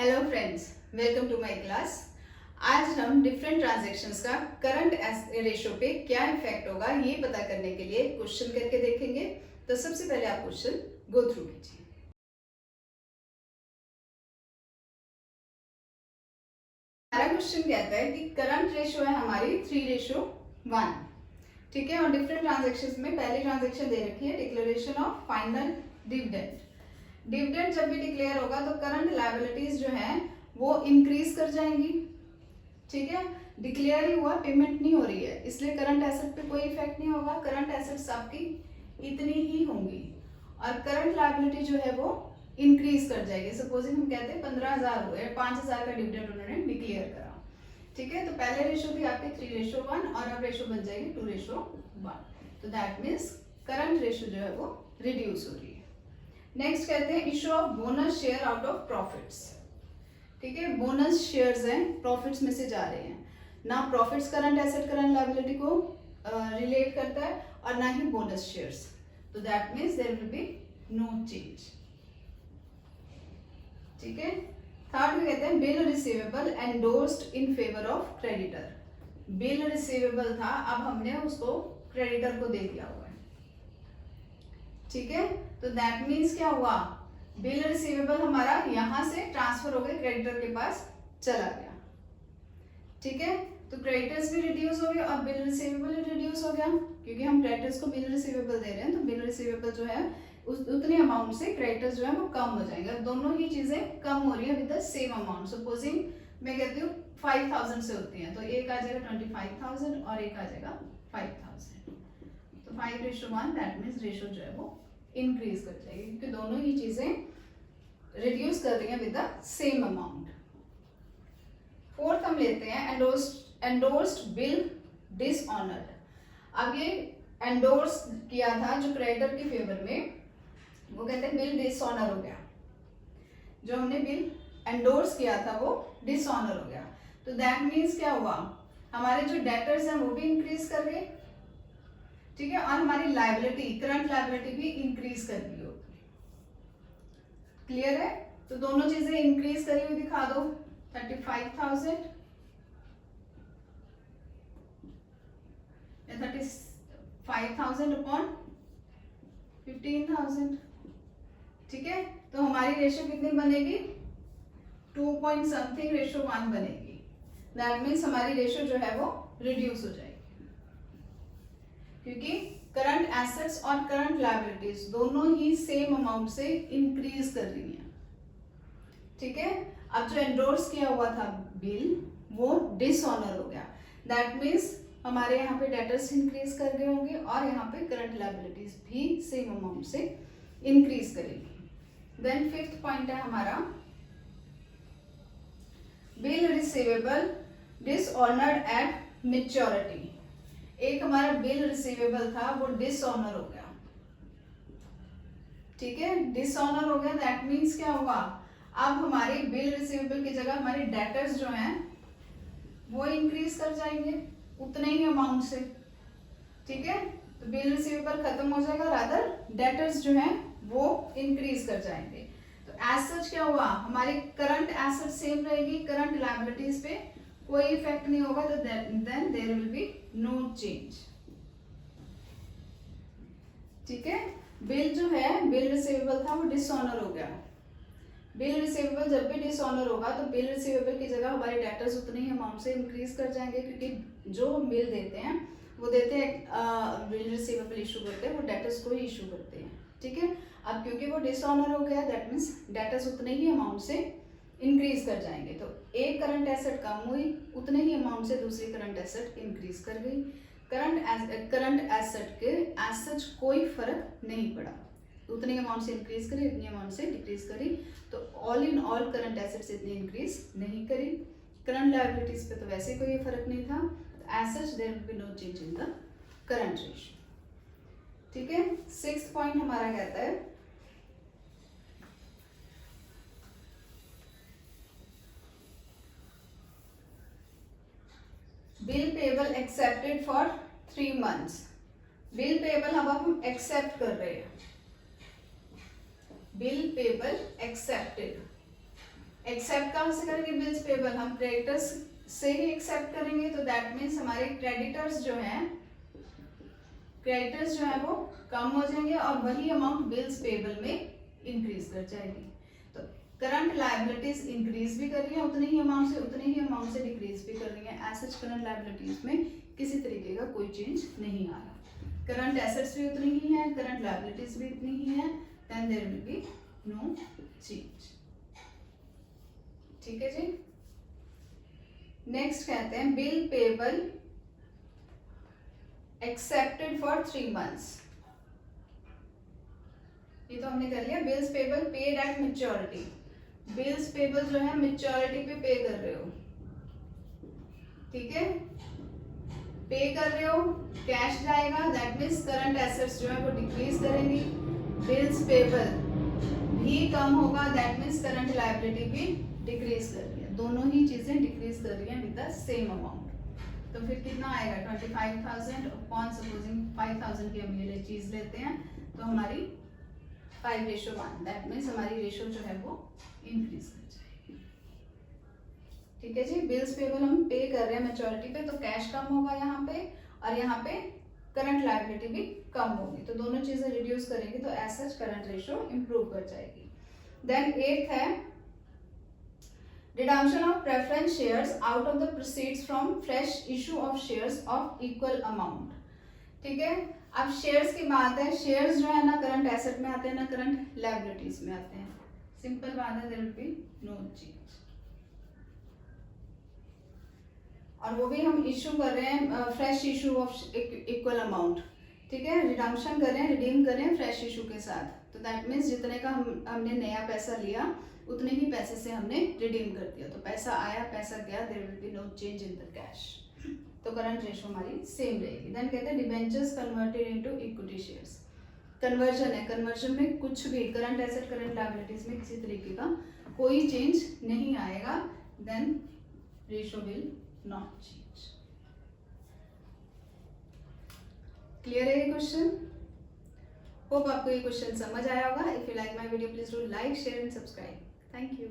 Hello friends, welcome to my class. आज हम different transactions का करंट रेशियो पे क्या इफेक्ट होगा ये पता करने के लिए क्वेश्चन करके देखेंगे। तो सबसे पहले आप क्वेश्चन गो थ्रू कीजिए। हमारा क्वेश्चन कहता है कि करंट रेशियो है हमारी 3:1। ठीक है, और डिफरेंट ट्रांजैक्शंस में पहली ट्रांजैक्शन दे रखी है declaration of final dividend. Dividend जब भी डिक्लेयर होगा तो करंट लायबिलिटीज जो है वो इंक्रीज कर जाएंगी। ठीक है, डिक्लेयर ही हुआ, पेमेंट नहीं हो रही है, इसलिए करंट एसेट पे कोई इफेक्ट नहीं होगा। करंट एसेट्स आपकी इतनी ही होंगी और करंट लायबिलिटी जो है वो इंक्रीज कर जाएगी। सपोजिंग हम कहते हैं 15,000 हुए, 5,000 का डिविडेंड उन्होंने डिक्लेयर करा। ठीक है, तो पहले रेशो थी आपकी 3:1 और अब रेशो बन जाएगी 2:1। तो दैट मीन्स करंट रेशो जो है वो रिड्यूस हो रही है। नेक्स्ट कहते हैं issue of bonus share out of profits. ठीक है, बोनस शेयर्स हैं, प्रॉफिट्स में से जा रहे हैं ना। Profits current asset current liability को रिलेट करता है और ना ही बोनस शेयर्स। तो that means there will be no change. ठीक है, थर्ड में कहते हैं bill receivable endorsed in favour of creditor. Bill receivable था, अब हमने उसको क्रेडिटर को दे दिया हुआ है। ठीक है, तो दैट मीन्स क्या हुआ, बिल रिसीवेबल हमारा यहां से ट्रांसफर हो गया, क्रेडिटर के पास चला गया। ठीक है, तो क्रेडिटर्स भी रिड्यूस हो गए और बिल रिसीवेबल रिड्यूस हो गया, क्योंकि हम क्रेडिटर्स को बिल रिसीवेबल दे रहे हैं। तो बिल रिसीवेबल जो है उतने अमाउंट से क्रेडिटर्स जो है वो कम हो जाएंगे। दोनों ही चीजें कम हो रही है with the same amount. Supposing मैं कहती हूँ 5,000 से होती है, तो एक आ जाएगा 25,000 और एक आ जाएगा 5,000। तो 5:1 दैट मीन्स रेशो जो है वो इंक्रीज कर जाएगी, क्योंकि दोनों ही चीजें रिड्यूस कर रही हैं with the same amount. Fourth हम लेते हैं एंडोर्स्ड बिल डिसऑनर्ड। अब ये एंडोर्स किया था जो क्रेडिटर के फेवर में, वो कहते हैं बिल डिसऑनर हो गया। जो हमने बिल एंडोर्स किया था वो डिसऑनर हो गया। तो दैट मीन्स क्या हुआ, हमारे जो डेटर्स हैं वो भी इंक्रीज कर गए। ठीक है, और हमारी लायबिलिटी करंट लायबिलिटी भी इंक्रीज कर दी होगी। क्लियर है, तो दोनों चीजें इंक्रीज करी हुई दिखा दो। 35,000 या 35,000 अपॉन 15,000। ठीक है, तो हमारी रेशो कितनी बनेगी, 2 पॉइंट समथिंग रेशो 1 बनेगी। दैट मीन्स हमारी रेशो जो है वो रिड्यूस हो जाएगी, क्योंकि करंट एसेट्स और करंट लायबिलिटीज दोनों ही सेम अमाउंट से इंक्रीज कर रही हैं। ठीक है, अब जो एंडोर्स किया हुआ था बिल वो डिसऑनर हो गया। दैट मीन्स हमारे यहाँ पे डेटर्स इंक्रीज कर गए होंगे और यहाँ पे करंट लायबिलिटीज भी सेम अमाउंट से इंक्रीज करेगी। देन फिफ्थ पॉइंट है हमारा bill receivable dishonoured at maturity. एक हमारा बिल रिसीवेबल था वो डिसऑनर हो गया। ठीक है, डिसऑनर हो गया, दैट मीन्स क्या होगा, अब हमारे बिल रिसीवेबल की जगह हमारे डेटर्स जो हैं वो इंक्रीज कर जाएंगे उतने ही अमाउंट से। ठीक है, तो बिल रिसीवेबल खत्म हो जाएगा, रादर डेटर्स जो हैं वो इंक्रीज कर जाएंगे। तो एज सच क्या हुआ, हमारी करंट एसेट सेम रहेगी, करंट लायबिलिटीज पे कोई इफेक्ट नहीं होगा। तो then there will be no change. ठीक है, बिल जो है बिल रिसीवेबल था वो डिसऑनर हो गया। बिल रिसीवेबल जब भी डिसऑनर होगा तो बिल रिसीवेबल की जगह हमारे डेटर्स उतने ही अमाउंट से इंक्रीज कर जाएंगे, क्योंकि जो हम बिल देते हैं वो देते हैं बिल रिसीवेबल इशू करते हैं वो डेटर्स को ही इशू करते हैं। ठीक है, अब क्योंकि वो डिसऑनर हो गया दैट मीन्स डेटर्स उतने ही अमाउंट से इंक्रीज कर जाएंगे। तो एक करंट एसेट कम हुई, उतने ही अमाउंट से दूसरी करंट एसेट इंक्रीज कर गई। करंट एसेट के एज सच कोई फर्क नहीं पड़ा, उतनी अमाउंट से इंक्रीज करी उतनी अमाउंट से डिक्रीज करी। तो all in all current assets इतनी इंक्रीज नहीं करी। करंट लायबिलिटीज पे तो वैसे कोई फर्क नहीं था। As such there will be no change in the current ratio. ठीक है, सिक्स्थ पॉइंट हमारा कहता है bill payable accepted for 3 months। Bill payable अब हम एक्सेप्ट कर रहे हैं, बिल पेबल एक्सेप्टेड। एक्सेप्ट कहाँ से करेंगे बिल्स पेबल, हम क्रेडिटर्स से ही एक्सेप्ट करेंगे, तो दैट मीन्स हमारे क्रेडिटर्स जो है वो कम हो जाएंगे और वही अमाउंट बिल्स पेबल में इंक्रीज कर जाएगी। तो करंट लायबिलिटीज इंक्रीज भी कर रही है उतने ही अमाउंट से डिक्रीज भी कर रही है। एसेट्स करंट लायबिलिटीज में किसी तरीके का कोई चेंज नहीं आ रहा। करंट एसेट्स भी उतनी ही है, करंट लायबिलिटीज भी उतनी ही है, then there will be no change. ठीक है जी। नेक्स्ट कहते हैं bill payable accepted for 3 months। ये तो हमने कर लिया। Bills payable paid at maturity, bills payable जो है मैच्योरिटी पे पे कर रहे हो, ठीक है, पे कर रहे हो, कैश जाएगा, दैट मीन्स करंट एसेट्स जो है वो डिक्रीज करेंगी, बिल्स पेबल भी कम होगा, दैट मीन्स करंट लायबिलिटी भी डिक्रीज कर रही है, दोनों ही चीजें डिक्रीज कर रही हैं विद द सेम अमाउंट। तो फिर कितना आएगा 25,000 अपॉन सपोजिंग 5,000 की हम ये चीज लेते हैं, तो हमारी 5:1, दैट मीन्स हमारी रेशो जो है वो इंक्रीज कर जाएगी। ठीक है जी। बिल्स पेबल हम पे कर रहे हैं मैच्योरिटी पे, तो कैश कम होगा यहाँ पे, और यहाँ पे करंट लायबिलिटी भी कम होगी, तो दोनों चीजें रिड्यूस करेंगे, तो as such current ratio improve कर जाएगी। देन 8th है redemption of preference shares out of the proceeds from fresh issue of shares of equal amount. ठीक है, अब शेयर्स की बात है, शेयर्स जो है ना करंट एसेट में आते हैं ना करंट लायबिलिटीज में आते हैं, सिंपल बात है, there will be no change. और वो भी हम इशू कर रहे हैं fresh issue of equal amount, ठीक है, रिडम्पशन कर रहे हैं, रिडीम कर रहे हैं फ्रेश इशू के साथ, तो दैट मीन्स जितने का हमने नया पैसा लिया उतने ही पैसे से हमने रिडीम कर दिया, तो पैसा आया पैसा गया, there will be no change in the cash, तो करंट रेशो हमारी सेम रहेगी। देन कहते हैं debentures converted into equity shares, conversion है, कन्वर्जन में कुछ भी करंट एसेट करंट लायबिलिटीज में किसी तरीके का कोई चेंज नहीं आएगा, then ratio will not change. Clear है ये क्वेश्चन? होप आपको ये क्वेश्चन समझ आया होगा। If you like my video please do like share and subscribe. Thank you.